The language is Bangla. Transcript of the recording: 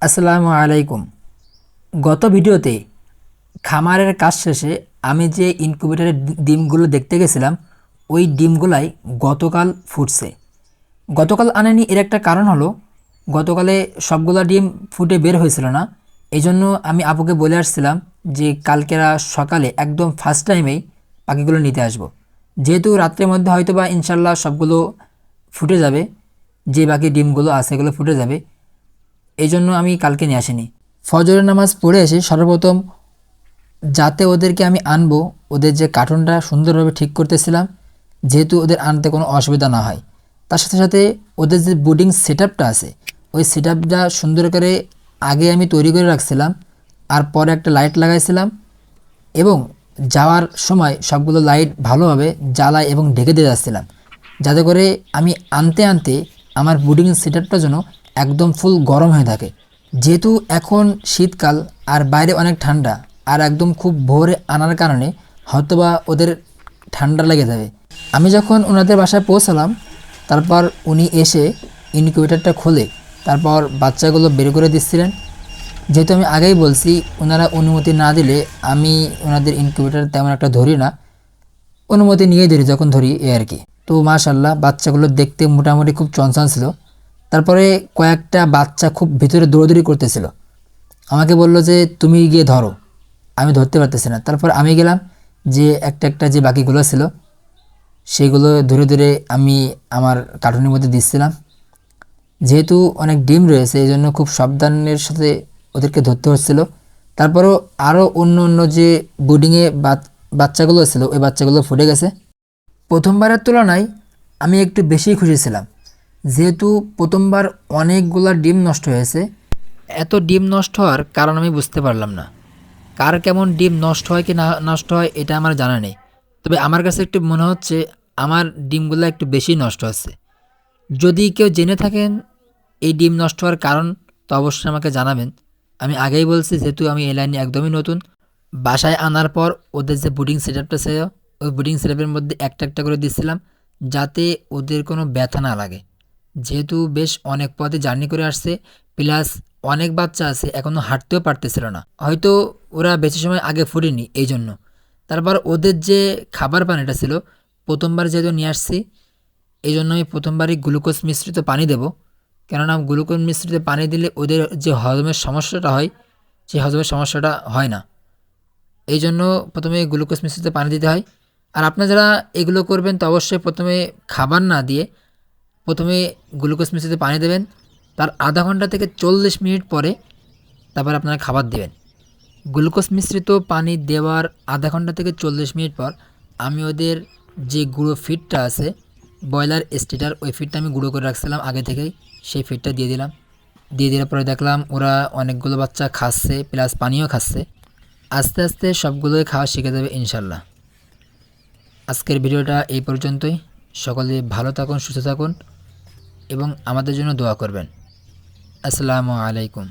আসসালামু আলাইকুম। গত ভিডিওতে খামারের কাজ শেষে আমি যে ইনকিউবেটরের ডিমগুলো দেখতে গেছিলাম, ওই ডিমগুলাই গতকাল ফুটছে। গতকাল আনেনি, এর একটা কারণ হলো গতকালে সবগুলা ডিম ফুটে বের হয়েছিল না। এই জন্য আমি আপুকে বলে আসছিলাম যে কালকেরা সকালে একদম ফার্স্ট টাইমেই পাখিগুলো নিতে আসব। যেহেতু রাত্রের মধ্যে হয়তো বা ইনশাল্লাহ সবগুলো ফুটে যাবে, যে বাকি ডিমগুলো আছে এগুলো ফুটে যাবে, এই জন্য আমি কালকে নিয়ে আসিনি। ফজরের নামাজ পড়ে এসে সর্বপ্রথম যাতে ওদেরকে আমি আনবো, ওদের যে কার্টুনটা সুন্দরভাবে ঠিক করতেছিলাম, যেহেতু ওদের আনতে কোনো অসুবিধা না হয়। তার সাথে সাথে ওদের যে বোর্ডিং সেট আছে, ওই সেট সুন্দর করে আগে আমি তৈরি করে রাখছিলাম, আর পরে একটা লাইট লাগাইছিলাম এবং যাওয়ার সময় সবগুলো লাইট ভালোভাবে জ্বালাই এবং ঢেকে দিয়ে যাচ্ছিলাম, যাতে করে আমি আনতে আনতে আমার বোর্ডিং সেটআপটা যেন একদম ফুল গরম হয়ে থাকে। যেহেতু এখন শীতকাল আর বাইরে অনেক ঠান্ডা, আর একদম খুব ভোরে আনার কারণে হয়তোবা ওদের ঠান্ডা লেগে যাবে। আমি যখন ওনাদের বাসায় পৌঁছালাম, তারপর উনি এসে ইনকিউবেটরটা খুলে তারপর বাচ্চাগুলো বের করে দিচ্ছিলেন। যেহেতু আমি আগেই বলছি, ওনারা অনুমতি না দিলে আমি ওনাদের ইনকিউবেটর তেমন একটা ধরি না, অনুমতি নিয়ে ধরি যখন ধরি এ আর কি। তো মাশাল্লাহ বাচ্চাগুলো দেখতে মোটামুটি খুব চঞ্চল ছিল। তারপরে কয়েকটা বাচ্চা খুব ভিতরে দৌড়াদৌড়ি করতেছিল, আমাকে বললো যে তুমি গিয়ে ধরো, আমি ধরতে পারতেছি না। তারপর আমি গেলাম, যে একটা একটা যে বাকিগুলো ছিল সেগুলো ধরে ধরে আমি আমার কার্টুনের মধ্যে দিচ্ছিলাম। যেহেতু অনেক ডিম রয়েছে এই জন্য খুব সাবধানের সাথে ওদেরকে ধরতে হচ্ছিল। তারপরও আরও অন্য অন্য যে বোর্ডিংয়ে বাচ্চাগুলো ছিল, ওই বাচ্চাগুলো ফুটে গেছে। প্রথমবারের তুলনায় আমি একটু বেশি খুশি ছিলাম, যেহেতু প্রথমবার অনেকগুলা ডিম নষ্ট হয়েছে। এত ডিম নষ্ট হওয়ার কারণ আমি বুঝতে পারলাম না, কার কেমন ডিম নষ্ট হয় কি না নষ্ট হয় এটা আমার জানা নেই। তবে আমার কাছে একটু মনে হচ্ছে আমার ডিমগুলো একটু বেশি নষ্ট হচ্ছে। যদি কেউ জেনে থাকেন এই ডিম নষ্ট হওয়ার কারণ, তো অবশ্যই আমাকে জানাবেন। আমি আগেই বলছি, যেহেতু আমি এই লাইনে একদমই নতুন। বাসায় আনার পর ওদের যে বুডিং সেটআপটা ছিল, ওই বুডিং সেটআপের মধ্যে একটা একটা করে দিচ্ছিলাম, যাতে ওদের কোনো ব্যথা না লাগে। যেহেতু বেশ অনেক পথে জার্নি করে আসছে, প্লাস অনেক বাচ্চা আছে এখনও হাঁটতেও পারতেছিল না, হয়তো ওরা বেশি সময় আগে ফুটেনি এই জন্য। তারপর ওদের যে খাবার পানিটা ছিল, প্রথমবার যেহেতু নিয়ে আসছি এই জন্য আমি প্রথমবারই গ্লুকোজ মিশ্রিত পানি দেব। কেননা গ্লুকোজ মিশ্রিত পানি দিলে ওদের যে হজমের সমস্যাটা হয়, সেই হজমের সমস্যাটা হয় না। এই জন্য প্রথমে গ্লুকোজ মিশ্রিত পানি দিতে হয়। আর আপনারা যারা এগুলো করবেন তো অবশ্যই প্রথমে খাবার না দিয়ে প্রথমে গ্লুকোজ মিশ্রিত পানি দেবেন, তার আধা ঘন্টা থেকে 40 মিনিট পরে তারপর আপনারা খাবার দেবেন। গ্লুকোজ মিশ্রিত পানি দেওয়ার আধা ঘন্টা থেকে 40 মিনিট পর আমি ওদের যে গুঁড়ো ফিডটা আছে, ব্রয়লার স্টেটার, ওই ফিডটা আমি গুঁড়ো করে রাখছিলাম আগে থেকেই, সেই ফিডটা দিয়ে দিলাম। দিয়ে দেওয়ার পরে দেখলাম ওরা অনেকগুলো বাচ্চা খাচ্ছে, প্লাস পানিও খাচ্ছে। আস্তে আস্তে সবগুলোই খাওয়া শিখে যাবে ইনশাল্লাহ। আজকের ভিডিওটা এই পর্যন্তই। সকলে ভালো থাকুন, সুস্থ থাকুন এবং আমাদের জন্য দোয়া করবেন। আসসালামু আলাইকুম।